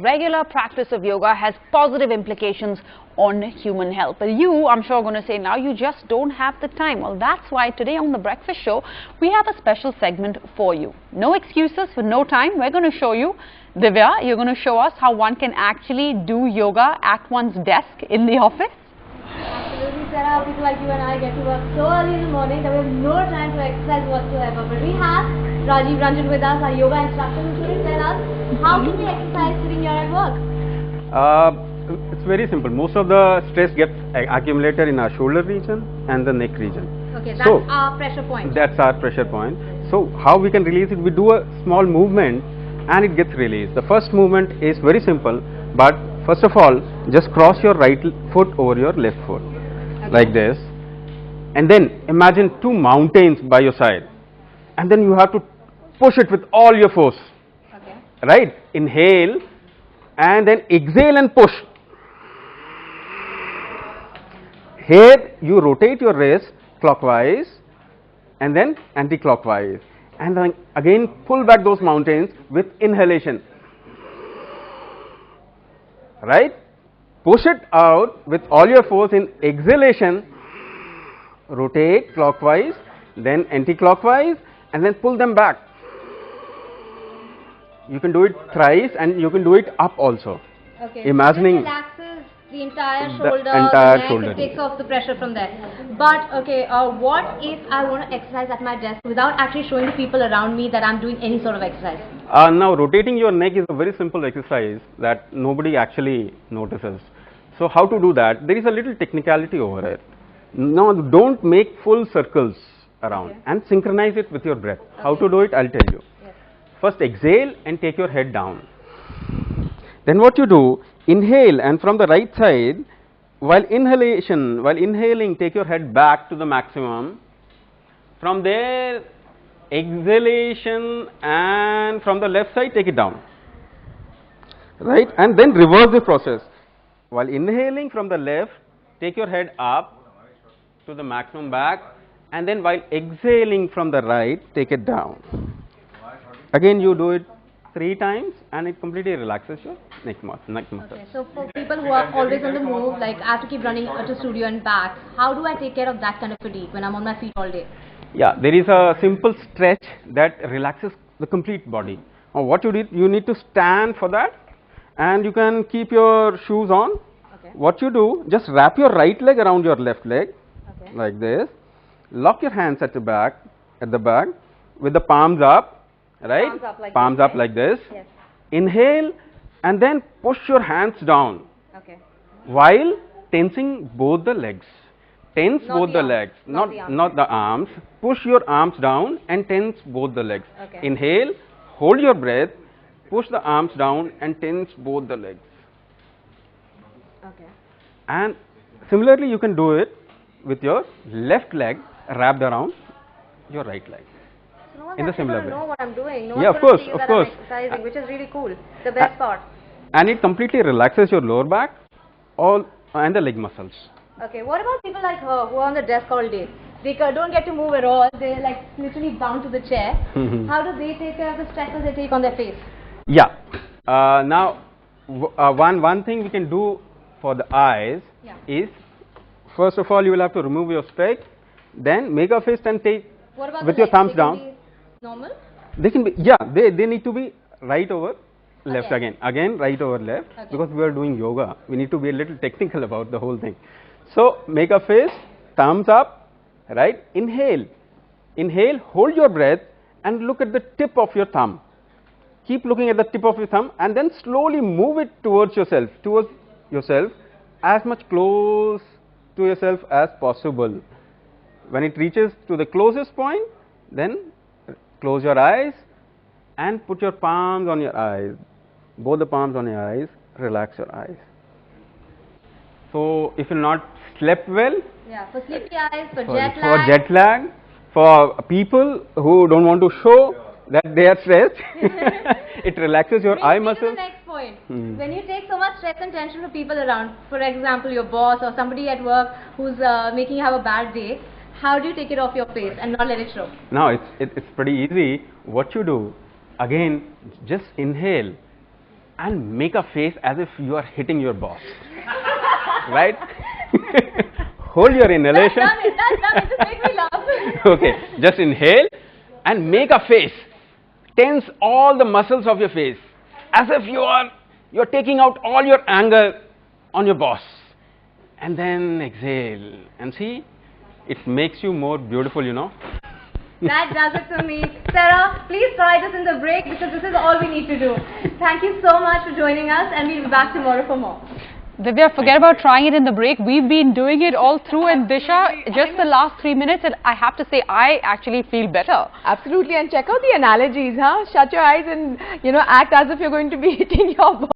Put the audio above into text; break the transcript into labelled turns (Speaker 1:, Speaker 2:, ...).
Speaker 1: regular practice of yoga has positive implications on human health. But you, I'm sure, are going to say now you just don't have the time. Well, that's why today on The Breakfast Show, we have a special segment for you. No excuses for no time. We're going to show you. Divya, you're going to show us how one can actually do yoga at one's desk in the office.
Speaker 2: Absolutely, Sarah. People like you and I get to work so early in the morning that we have no time to exercise whatsoever. But we have Rajiv Ranjan with us, our yoga instructor, who's going to tell us how can we exercise sitting here at work.
Speaker 3: It's very simple. Most of the stress gets accumulated in our shoulder region and the neck region.
Speaker 2: Okay, that's our pressure point.
Speaker 3: That's our pressure point. So how we can release it? We do a small movement and it gets released. The first movement is very simple, but first of all, just cross your right foot over your left foot, like this, and then imagine two mountains by your side, and then you have to push it with all your force.
Speaker 2: Okay.
Speaker 3: Right? Inhale and then exhale and push. Here you rotate your wrist clockwise and then anti-clockwise, and then again pull back those mountains with inhalation. Right? Push it out with all your force in exhalation. Rotate clockwise, then anti-clockwise, and then pull them back. You can do it thrice and you can do it up also.
Speaker 2: Okay.
Speaker 3: Imagining
Speaker 2: it relaxes the entire shoulder,
Speaker 3: entire
Speaker 2: the neck,
Speaker 3: shoulder.
Speaker 2: it takes off the pressure from there. But okay, what if I want to exercise at my desk without actually showing the people around me that I'm doing any sort of exercise?
Speaker 3: Now rotating your neck is a very simple exercise that nobody actually notices. So how to do that? There is a little technicality over it. Now don't make full circles around and synchronize it with your breath.
Speaker 2: Okay.
Speaker 3: How to do it? I'll tell you.
Speaker 2: Yes.
Speaker 3: First exhale and take your head down. Then what you do, inhale and from the right side, while inhaling, take your head back to the maximum. From there, exhalation, and from the left side, take it down. Right? And then reverse the process. While inhaling from the left, take your head up to the maximum back, and then while exhaling from the right, take it down. Again, you do it 3 times and it completely relaxes your neck muscle.
Speaker 2: Okay, so for people who are always on the move, like I have to keep running to studio and back, how do I take care of that kind of fatigue when I'm on my feet all day?
Speaker 3: Yeah, there is a simple stretch that relaxes the complete body. What you did, you need to stand for that, and you can keep your shoes on.
Speaker 2: Okay.
Speaker 3: What you do, just wrap your right leg around your left leg,
Speaker 2: Okay.
Speaker 3: like this. Lock your hands at the back, with the palms up, right?
Speaker 2: Palms up like
Speaker 3: Palms
Speaker 2: this,
Speaker 3: up
Speaker 2: right?
Speaker 3: like this.
Speaker 2: Yes.
Speaker 3: Inhale and then push your hands down
Speaker 2: Okay.
Speaker 3: while tensing both the legs. Tense
Speaker 2: Not
Speaker 3: both
Speaker 2: the
Speaker 3: the
Speaker 2: arms,
Speaker 3: legs,
Speaker 2: not the arms.
Speaker 3: not the arms. Push your arms down and tense both the legs.
Speaker 2: Okay.
Speaker 3: Inhale, hold your breath, push the arms down and tense both the legs.
Speaker 2: Okay.
Speaker 3: And similarly, you can do it with your left leg wrapped around your right leg.
Speaker 2: So no one's
Speaker 3: In the
Speaker 2: actually
Speaker 3: similar
Speaker 2: going to
Speaker 3: way.
Speaker 2: know what I'm doing. No
Speaker 3: Yeah,
Speaker 2: one's
Speaker 3: of
Speaker 2: going
Speaker 3: course,
Speaker 2: to see
Speaker 3: of
Speaker 2: that
Speaker 3: course.
Speaker 2: I'm exercising, which is really cool. The best part.
Speaker 3: And it completely relaxes your lower back and the leg muscles.
Speaker 2: Okay, what about people like her who are on the desk all day? They don't get to move at all. They're like literally bound to the chair. How do they take care of the stresses they take on their face?
Speaker 3: Yeah. Now, one thing we can do for the eyes
Speaker 2: Yeah.
Speaker 3: is, first of all, you will have to remove your spec, then make a fist and take
Speaker 2: What about
Speaker 3: with
Speaker 2: the
Speaker 3: your
Speaker 2: legs?
Speaker 3: thumbs
Speaker 2: They can
Speaker 3: down.
Speaker 2: be normal?
Speaker 3: They can be, yeah, they need to be right over left
Speaker 2: Again.
Speaker 3: again right over left,
Speaker 2: Okay.
Speaker 3: because we are doing yoga. We need to be a little technical about the whole thing. So make a fist, thumbs up, right? Inhale, hold your breath and look at the tip of your thumb. Keep looking at the tip of your thumb and then slowly move it towards yourself as much close to yourself as possible. When it reaches to the closest point, then close your eyes and put your palms on your eyes, both the palms on your eyes, relax your eyes. So if you're not slept well,
Speaker 2: Yeah, for sleepy eyes, for
Speaker 3: for
Speaker 2: jet lag.
Speaker 3: for people who don't want to show that they are stressed, it relaxes your eye
Speaker 2: Brings me to the
Speaker 3: muscles.
Speaker 2: next point. When you take so much stress and tension from people around, for example, your boss or somebody at work who's making you have a bad day, how do you take it off your face and not let it show?
Speaker 3: Now it's pretty easy. What you do, again, just inhale and make a face as if you are hitting your boss. Right? Hold your inhalation.
Speaker 2: That's done it. Just make me laugh.
Speaker 3: Okay, just inhale and make a face. Tense all the muscles of your face as if you're taking out all your anger on your boss. And then exhale and see, it makes you more beautiful, you know.
Speaker 2: That does it for me. Sarah, please try this in the break because this is all we need to do. Thank you so much for joining us, and we'll be back tomorrow for more.
Speaker 1: Divya, forget about trying it in the break. We've been doing it all through, and Disha, just the last 3 minutes, and I have to say, I actually feel better.
Speaker 4: Absolutely, and check out the analogies, huh? Shut your eyes and, act as if you're going to be hitting your boss.